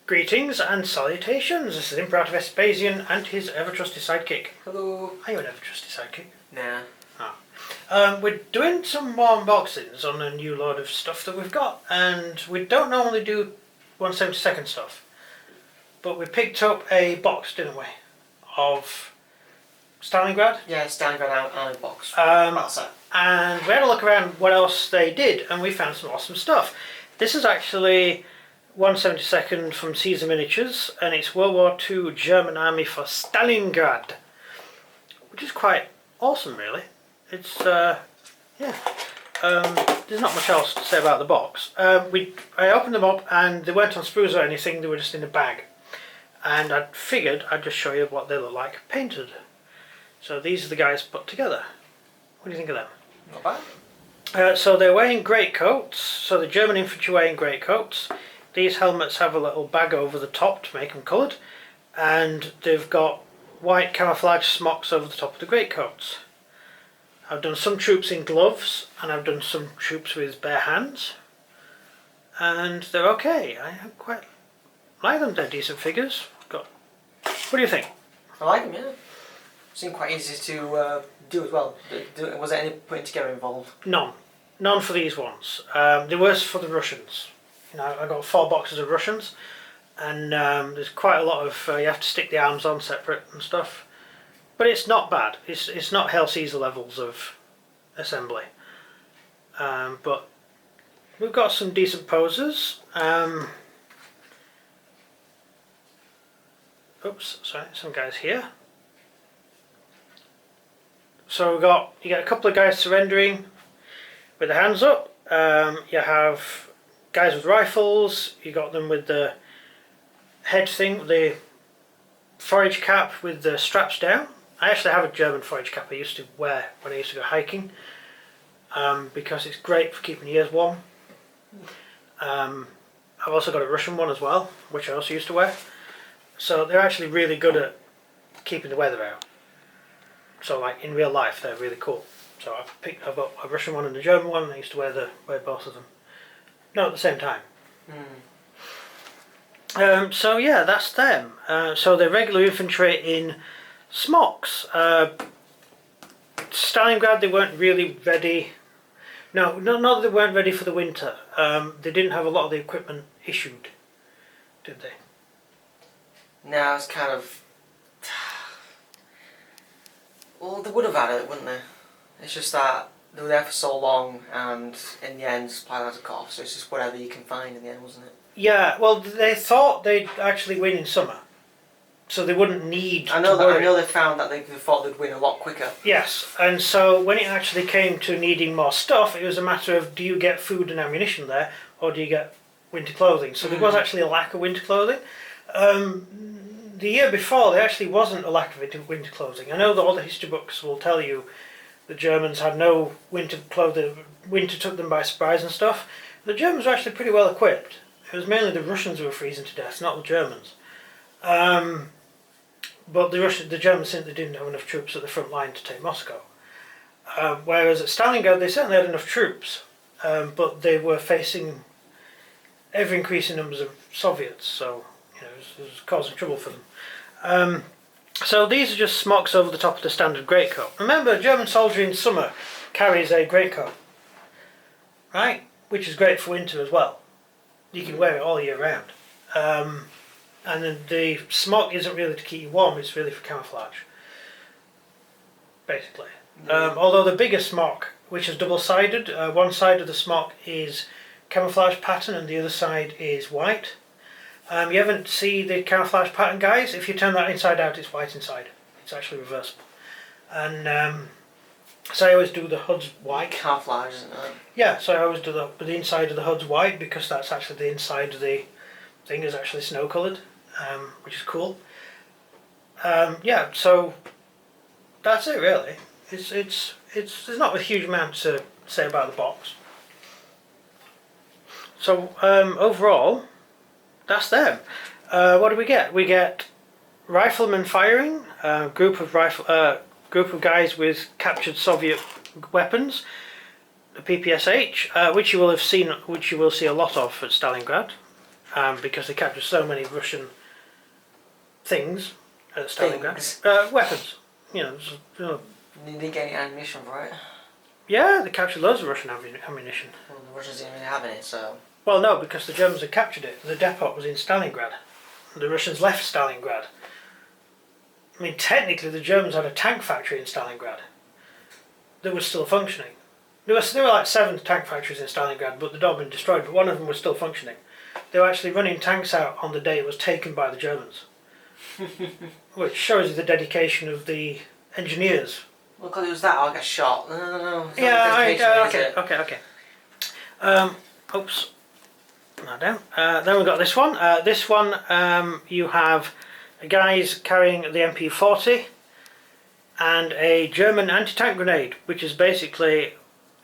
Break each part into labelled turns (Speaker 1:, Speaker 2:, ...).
Speaker 1: Greetings and salutations. This is Imperator Vespasian and his ever-trusty sidekick.
Speaker 2: Hello.
Speaker 1: Are you an ever-trusty sidekick?
Speaker 2: Nah.
Speaker 1: We're doing some more unboxings on a new load of stuff that we've got, and we don't normally do 1/72 stuff, but we picked up a box, didn't we, of Stalingrad?
Speaker 2: Yeah, Stalingrad Army box. That's it.
Speaker 1: And we had a look around what else they did, and we found some awesome stuff. This is actually 1/72 from Caesar Miniatures, and it's World War II German Army for Stalingrad, which is quite awesome, really. It's there's not much else to say about the box. I opened them up and they weren't on sprues or anything, they were just in a bag. And I figured I'd just show you what they look like painted. So these are the guys put together. What do you think of them?
Speaker 2: Not bad.
Speaker 1: So they're wearing greatcoats, so the German infantry wearing greatcoats. These helmets have a little bag over the top to make them coloured, and they've got white camouflage smocks over the top of the greatcoats. I've done some troops in gloves, and I've done some troops with bare hands, and they're okay. I quite like them. They're decent figures. What do you think?
Speaker 2: I like them, yeah. Seem quite easy to do as well. Was there any putting together involved?
Speaker 1: None for these ones. They were for the Russians. You know, I got 4 boxes of Russians, and there's quite a lot of you have to stick the arms on separate and stuff. But it's not bad. It's not Hail Caesar levels of assembly. But we've got some decent poses. Oops, sorry, some guys here. So you get a couple of guys surrendering with their hands up. You have guys with rifles. You got them with the head thing, the forage cap with the straps down. I actually have a German forage cap I used to wear when I used to go hiking, because it's great for keeping your ears warm. I've also got a Russian one as well, which I also used to wear. So they're actually really good at keeping the weather out. So like in real life they're really cool. So I've got a Russian one and a German one, and I used to wear both of them. Not at the same time. So yeah, that's them. So they're regular infantry in smocks. Stalingrad, they weren't really ready. No, not that they weren't ready for the winter. They didn't have a lot of the equipment issued, did they?
Speaker 2: No, it's kind of... Well, they would have had it, wouldn't they? It's just that they were there for so long, and in the end, supply lines are cut off, so it's just whatever you can find in the end, wasn't it?
Speaker 1: Yeah, well, they thought they'd actually win in summer, so they wouldn't need
Speaker 2: I know
Speaker 1: to
Speaker 2: they found that they thought they'd win a lot quicker.
Speaker 1: Yes, and so when it actually came to needing more stuff, it was a matter of, do you get food and ammunition there, or do you get winter clothing? So there was actually a lack of winter clothing. The year before, there actually wasn't a lack of winter clothing. I know that all the history books will tell you the Germans had no winter clothing, winter took them by surprise and stuff. The Germans were actually pretty well equipped. It was mainly the Russians who were freezing to death, not the Germans. But the Germans simply didn't have enough troops at the front line to take Moscow. Whereas at Stalingrad they certainly had enough troops, but they were facing ever increasing numbers of Soviets, so you know, it was causing trouble for them. So these are just smocks over the top of the standard greatcoat. Remember, a German soldier in summer carries a greatcoat, right? Which is great for winter as well. You can wear it all year round. And then the smock isn't really to keep you warm, it's really for camouflage, basically. Although the bigger smock, which is double-sided, one side of the smock is camouflage pattern and the other side is white. You haven't seen the camouflage pattern, guys? If you turn that inside out, it's white inside. It's actually reversible. And so I always do the HUD's white.
Speaker 2: Camouflage, isn't it?
Speaker 1: Yeah, so I always do the inside of the HUD's white, because that's actually the inside of the thing is actually snow coloured, which is cool. Yeah, so that's it really. There's not a huge amount to say about the box. So overall, that's them. What do we get? We get riflemen firing, group of guys with captured Soviet weapons, the PPSH, which you will see a lot of at Stalingrad. because they captured so many Russian things at Stalingrad.
Speaker 2: Things.
Speaker 1: Weapons. You know,
Speaker 2: You didn't get any ammunition for it.
Speaker 1: yeah, they captured loads of Russian ammunition.
Speaker 2: Well, the Russians didn't really have any, so.
Speaker 1: Well, no, because the Germans had captured it. The depot was in Stalingrad. The Russians left Stalingrad. I mean, technically, the Germans had a tank factory in Stalingrad that was still functioning. There were like 7 tank factories in Stalingrad, but they'd all been destroyed, but one of them was still functioning. They were actually running tanks out on the day it was taken by the Germans. Which shows you the dedication of the engineers.
Speaker 2: Well, because it was that, I got shot. No.
Speaker 1: Yeah, okay. Oops. Not down. Then we've got this one. This one, you have guys carrying the MP40 and a German anti-tank grenade, which is basically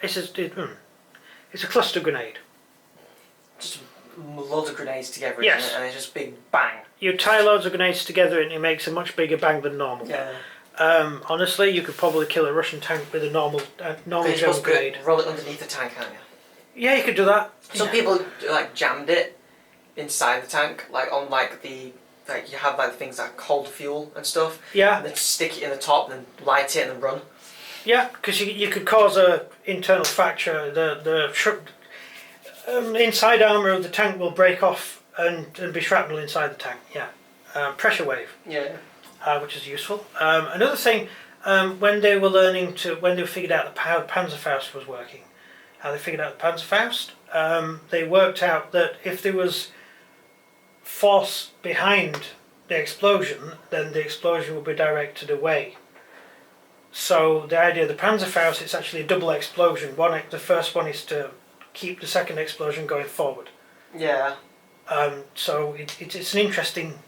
Speaker 1: it's a cluster grenade.
Speaker 2: Just loads of grenades together,
Speaker 1: Yes.
Speaker 2: isn't it? And it's just big bang.
Speaker 1: You tie loads of grenades together and it makes a much bigger bang than normal.
Speaker 2: Yeah.
Speaker 1: Honestly, you could probably kill a Russian tank with a normal German grenade.
Speaker 2: Roll it underneath the tank, can't you?
Speaker 1: Yeah, you could do that.
Speaker 2: Some people like jammed it inside the tank, like on like the you have like things like cold fuel and stuff.
Speaker 1: Yeah.
Speaker 2: And then stick it in the top, and then light it, and then run.
Speaker 1: Yeah, because you could cause a internal fracture. The inside armour of the tank will break off and be shrapnel inside the tank. Yeah, pressure wave.
Speaker 2: Yeah.
Speaker 1: Which is useful. Another thing, when they figured out how Panzerfaust was working, how they figured out the Panzerfaust, they worked out that if there was force behind the explosion, then the explosion would be directed away. So the idea of the Panzerfaust, it's actually a double explosion. The first one is to keep the second explosion going forward.
Speaker 2: Yeah.
Speaker 1: So it's an interesting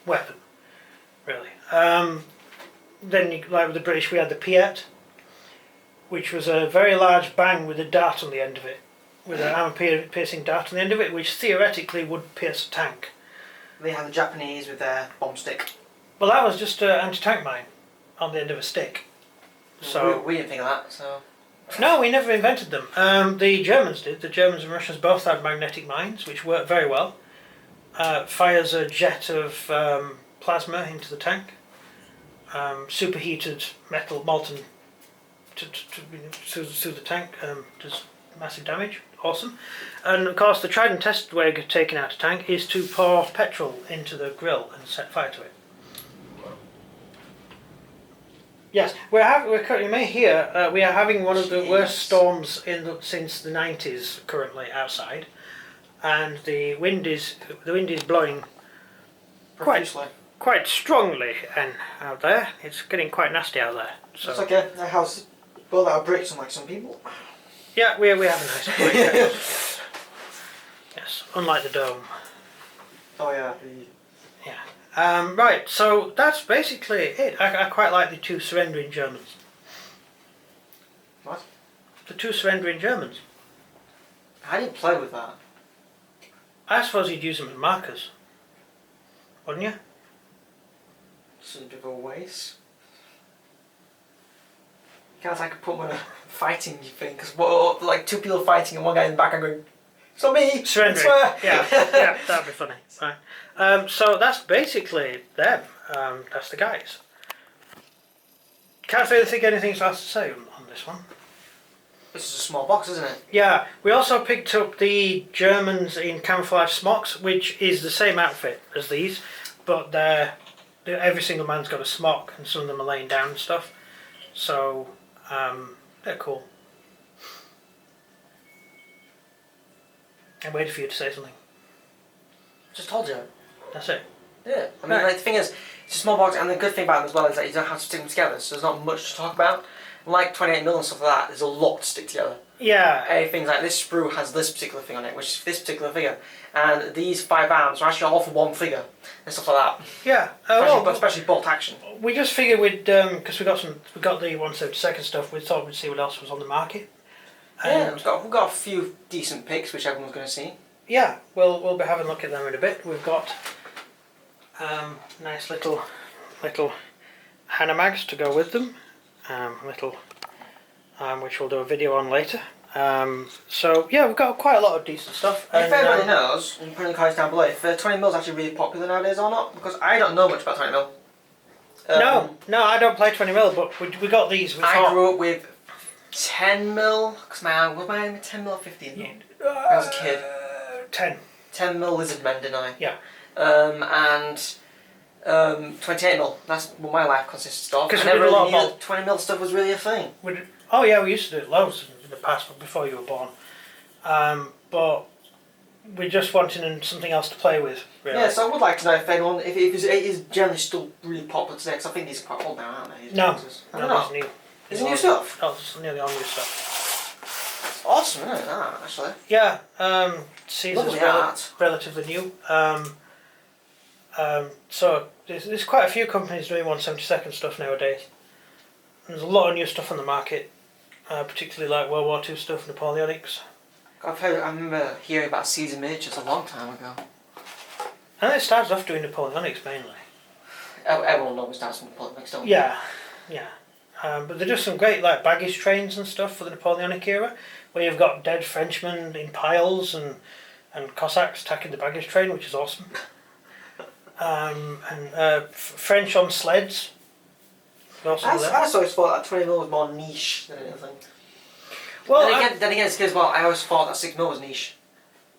Speaker 1: weapon, really. Then, like with the British, we had the Piet, which was a very large bang with a dart on the end of it, with an armor-piercing dart on the end of it, which theoretically would pierce a tank.
Speaker 2: They have the Japanese with their bomb stick.
Speaker 1: Well, that was just an anti-tank mine on the end of a stick. So
Speaker 2: we didn't think of that, so.
Speaker 1: No, we never invented them. The Germans did. The Germans and Russians both had magnetic mines, which work very well. Fires a jet of plasma into the tank. Superheated metal, molten through the tank, does massive damage. Awesome. And of course, the tried and tested way of taking out a tank is to pour petrol into the grill and set fire to it. Yes, you may hear we are having one of the worst storms since the 90s currently outside, and the wind is blowing quite strongly and out there. It's getting quite nasty out there. So.
Speaker 2: It's like a house built out of bricks, unlike some people.
Speaker 1: Yeah, we have a nice brick house. Yes, unlike the dome.
Speaker 2: Oh yeah.
Speaker 1: Yeah. Right, so that's basically it. I quite like the 2 surrendering Germans.
Speaker 2: What?
Speaker 1: The 2 surrendering Germans.
Speaker 2: I didn't play with that.
Speaker 1: I suppose you'd use them as markers, wouldn't you?
Speaker 2: It's a bit of a waste. Guys, I could put them in a fighting thing, because like 2 people fighting and one guy in the background going, "It's not me!"
Speaker 1: Surrendering. Yeah, that'd be funny. Right. So that's basically them. That's the guys. Can't really think anything else to say on this one.
Speaker 2: This is a small box, isn't it?
Speaker 1: Yeah, we also picked up the Germans in camouflage smocks, which is the same outfit as these, but every single man's got a smock, and some of them are laying down and stuff. So they're cool. I'm waiting for you to say something.
Speaker 2: Just told you.
Speaker 1: That's it.
Speaker 2: Yeah. I mean, like, the thing is, it's a small box, and the good thing about them as well is that you don't have to stick them together, so there's not much to talk about. Like 28mm and stuff like that, there's a lot to stick together.
Speaker 1: Yeah.
Speaker 2: Things like this sprue has this particular thing on it, which is this particular figure, and these 5 arms are actually all for one figure, and stuff like that.
Speaker 1: Yeah.
Speaker 2: Especially bolt action.
Speaker 1: We just figured because we got the 172nd stuff. We thought we'd see what else was on the market.
Speaker 2: Yeah, we've got a few decent picks, which everyone's going to see.
Speaker 1: Yeah, we'll be having a look at them in a bit. We've got nice little Hanamags to go with them, which we'll do a video on later. So yeah, we've got quite a lot of decent stuff.
Speaker 2: If everybody knows, and put in the comments down below, if 20mm is actually really popular nowadays or not, because I don't know much about 20mm.
Speaker 1: No, I don't play 20mm, but we got these.
Speaker 2: I grew up with 10mm, because was my aim 10mm or 15mm? When I was a kid.
Speaker 1: 10.
Speaker 2: 10mm lizard men, didn't I?
Speaker 1: Yeah.
Speaker 2: And 28mm. That's what my life consisted of.
Speaker 1: Because
Speaker 2: I never really knew that 20mm stuff was really a thing.
Speaker 1: Oh yeah, we used to do it loads in the past, but before you were born. But we just wanted something else to play with. Really.
Speaker 2: Yeah, so I would like to know if anyone, if it is generally still really popular today, because I think these are quite old now, aren't they?
Speaker 1: No,
Speaker 2: I don't know.
Speaker 1: New.
Speaker 2: Is it new stuff?
Speaker 1: Oh, it's nearly all new stuff.
Speaker 2: Awesome, isn't it, that, actually?
Speaker 1: Yeah, Caesar's
Speaker 2: art.
Speaker 1: relatively new. So there's quite a few companies doing 1/72 stuff nowadays. There's a lot of new stuff on the market, particularly like World War II stuff, Napoleonics.
Speaker 2: I remember hearing about Caesar miniatures a long time ago.
Speaker 1: And it started off doing Napoleonics mainly.
Speaker 2: Everyone knows that's Napoleonics, don't they?
Speaker 1: Yeah. But they do some great like baggage trains and stuff for the Napoleonic era, where you've got dead Frenchmen in piles and Cossacks attacking the baggage train, which is awesome. French on sleds.
Speaker 2: I always thought that 20mm was more niche than anything.
Speaker 1: Well,
Speaker 2: then again, it's because I always thought that 6mm was niche.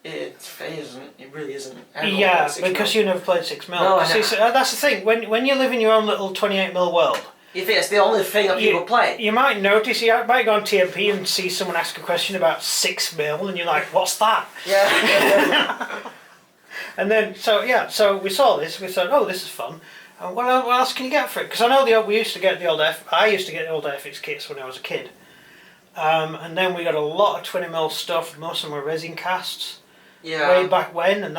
Speaker 2: It isn't. It really isn't.
Speaker 1: Yeah, because you never played 6mm.
Speaker 2: No,
Speaker 1: See, so that's the thing. When you live in your own little 28mm world,
Speaker 2: you think it's the only thing that people play.
Speaker 1: You might notice. You might go on TMP and see someone ask a question about 6mm, and you're like, "What's that?"
Speaker 2: Yeah.
Speaker 1: And then so we saw this. We thought, "Oh, this is fun." And what else can you get for it? Because I know we used to get the old I used to get the old FX kits when I was a kid. And then we got a lot of 20mm stuff. Most of them were resin casts.
Speaker 2: Yeah.
Speaker 1: Way back when, and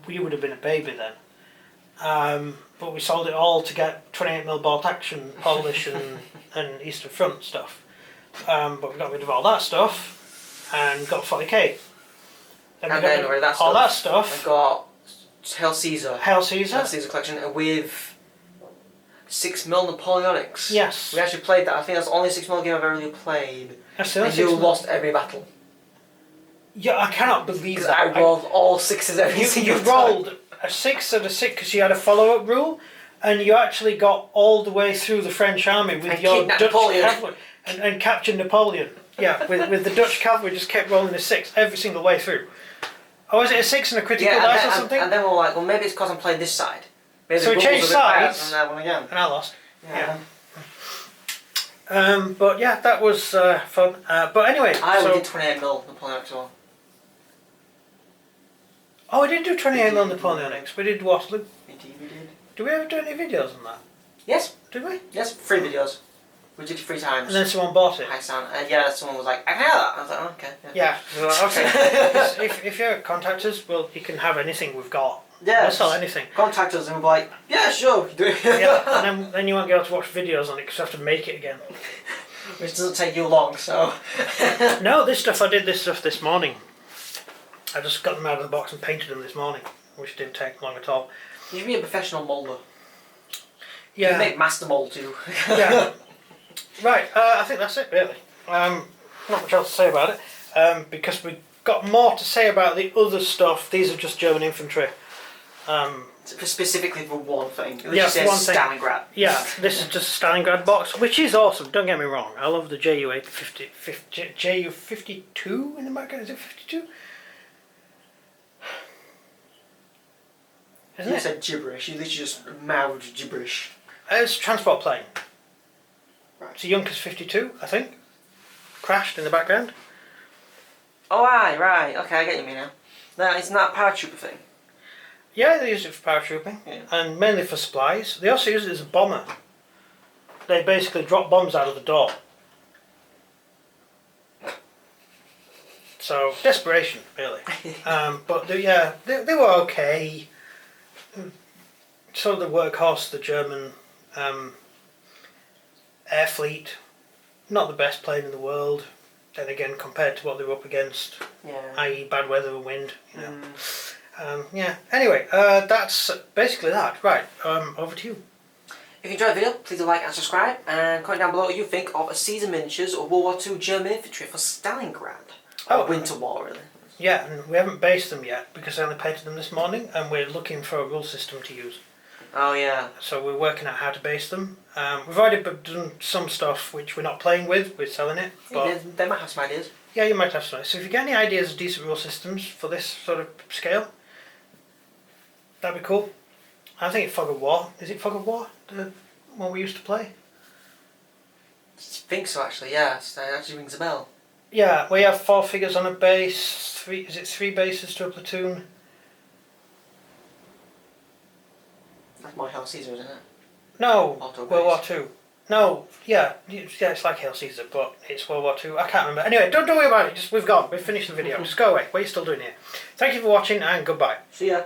Speaker 1: we would have been a baby then. But we sold it all to get 28mm bolt action, polish, and Eastern Front stuff. But we got rid of all that stuff and got 40k.
Speaker 2: Then all
Speaker 1: that stuff.
Speaker 2: I got Hail Caesar.
Speaker 1: Hail Caesar
Speaker 2: collection with 6mm Napoleonics.
Speaker 1: Yes.
Speaker 2: We actually played that. I think that's the only 6mm game I've ever really played.
Speaker 1: And
Speaker 2: you lost every battle.
Speaker 1: Yeah, I cannot believe that.
Speaker 2: I rolled all sixes every single time. You
Speaker 1: rolled a 6 and a 6 because you had a follow-up rule, and you actually got all the way through the French army with your Dutch cavalry and captured Napoleon. Yeah, with the Dutch cavalry just kept rolling a 6 every single way through. Oh, was it a 6 and a critical dice or something?
Speaker 2: And then we're like, well, maybe it's because I'm playing this side. Maybe
Speaker 1: so we changed sides,
Speaker 2: and
Speaker 1: I lost.
Speaker 2: Yeah.
Speaker 1: But yeah, that was fun. But anyway,
Speaker 2: we did 28mm Napoleonics as well.
Speaker 1: Oh, we did do 28mm Napoleonics. We did what?
Speaker 2: We did.
Speaker 1: Did we ever do any videos on that?
Speaker 2: Yes.
Speaker 1: Did we?
Speaker 2: Yes, 3 videos. We did 3 times.
Speaker 1: And then someone bought it.
Speaker 2: Hi, Sam. Yeah, someone was like, I can have that. I was like, oh, okay.
Speaker 1: Yeah. Okay. if you contact us, well, you can have anything we've got.
Speaker 2: Yeah.
Speaker 1: We'll sell anything.
Speaker 2: Contact us and we'll be like, yeah, sure, do it.
Speaker 1: Yeah, and then you won't be able to watch videos on it because you have to make it again.
Speaker 2: Which doesn't take you long, so.
Speaker 1: No, I did this stuff this morning. I just got them out of the box and painted them this morning, which didn't take long at all.
Speaker 2: You should be a professional moulder.
Speaker 1: Yeah.
Speaker 2: You make master mould too.
Speaker 1: Yeah. Right, I think that's it really. Not much else to say about it, because we got more to say about the other stuff. These are just German infantry.
Speaker 2: Specifically for one thing.
Speaker 1: Yeah, for one thing.
Speaker 2: Stalingrad.
Speaker 1: Yeah, this is just a Stalingrad box, which is awesome. Don't get me wrong. I love the JU52 in the market. Is it 52? Isn't
Speaker 2: You
Speaker 1: it?
Speaker 2: said gibberish. You literally just mouthed gibberish.
Speaker 1: It's a transport plane.
Speaker 2: Right.
Speaker 1: It's a Junkers 52, I think. Crashed in the background.
Speaker 2: Oh, aye, right. Okay, I get you now. No, it's not a paratrooper thing.
Speaker 1: Yeah, they use it for paratrooping, and mainly for supplies. They also use it as a bomber. They basically drop bombs out of the door. So, desperation, really. But they were okay. Sort of the workhorse, the German air fleet. Not the best plane in the world. Then again, compared to what they were up against, i.e. bad weather and wind, you know. Anyway, that's basically that. Right, over to you.
Speaker 2: If you enjoyed the video, please like and subscribe, and comment down below what you think of Caesar miniatures or World War II German infantry for Stalingrad. Or Winter War, really.
Speaker 1: Yeah, and we haven't based them yet because I only painted them this morning, and we're looking for a rule system to use.
Speaker 2: Oh yeah.
Speaker 1: So we're working out how to base them. We've already done some stuff which we're not playing with, we're selling it. But
Speaker 2: they might have some ideas.
Speaker 1: yeah, you might have some. So if you get any ideas of decent rule systems for this sort of scale, that'd be cool. I think it's Fog of War. Is it Fog of War? The one we used to play?
Speaker 2: I think so, actually, yes. That actually rings a bell.
Speaker 1: Yeah, we have 4 figures on a base. Is it 3 bases to a platoon?
Speaker 2: That's more Hail Caesar, isn't it?
Speaker 1: No,
Speaker 2: Auto
Speaker 1: World War
Speaker 2: base.
Speaker 1: II. No, yeah, it's like Hail Caesar, but it's World War II. I can't remember. Anyway, don't worry about it. We've finished the video. Just go away. What are you still doing here? Thank you for watching, and goodbye.
Speaker 2: See ya.